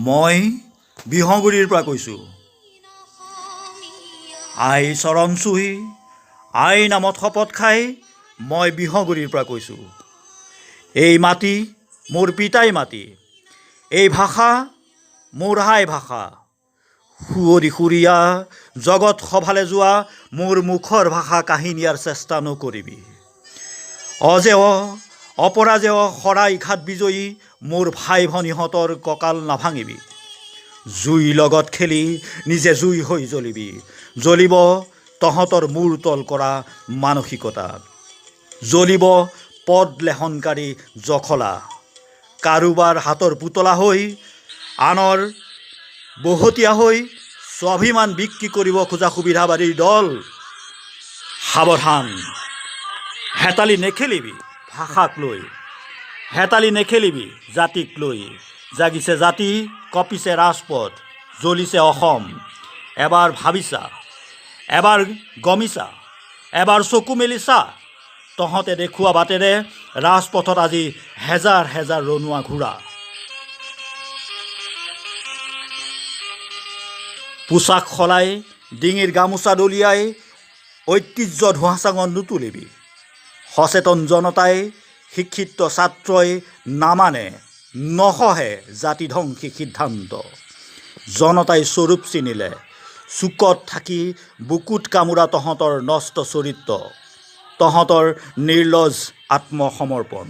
মই বিহগুৰিৰ পৰা কৈছোঁ। আই চৰণ চুই আই নামত শপত খাই মই বিহগুৰিৰ পৰা কৈছোঁ। এই মাটি মোৰ পিতাই মাটি, এই ভাষা মোৰ হাই ভাষা। সুঁৱৰি সুৰীয়া জগত সভালে যোৱা মোৰ মুখৰ ভাষা কাহিনীয়াৰ চেষ্টা নকৰিবি। অজেয় অপৰাজেয় শৰাই ঘাট বিজয়ী মোৰ ভাই ভনীহঁতৰ কঁকাল নাভাঙিবি। জুই লগত খেলি নিজে জুই হৈ জ্বলিবি। জ্বলিব তহঁতৰ মূৰ তল কৰা মানসিকতা, জ্বলিব পদ লেহনকাৰী জখলা। কাৰোবাৰ হাতৰ পুতলা হৈ, আনৰ বহতীয়া হৈ স্বাভিমান বিক্ৰী কৰিব খোজা সুবিধাবাদীৰ দল, সাৱধান। হেতালি নেখেলিবি ভাষাক লৈ, হেতালি নেখেলিবি জাতিক লৈ। জাগিছে জাতি, কঁপিছে ৰাজপথ, জ্বলিছে অসম। এবাৰ ভাবিছা, এবাৰ গমিছা, এবাৰ চকু মেলিছা। তহঁতে দেখুওৱা বাটেৰে ৰাজপথত আজি হেজাৰ হেজাৰ ৰনুৱা ঘোঁৰা। পোচাক সলাই ডিঙিৰ গামোচা দলিয়াই ঐতিহ্য ধোঁৱাচাঙত নুতুলিবি। সচেতন জনতাই, শিক্ষিত ছাত্ৰই নামানে, নসহে জাতিধ্বংসী সিদ্ধান্ত। জনতাই স্বৰূপ চিনিলে, চুকত থাকি বুকুত কামোৰা তহঁতৰ নষ্ট চৰিত্ৰ, তহঁতৰ নিৰ্লজ্জ আত্মসমৰ্পণ।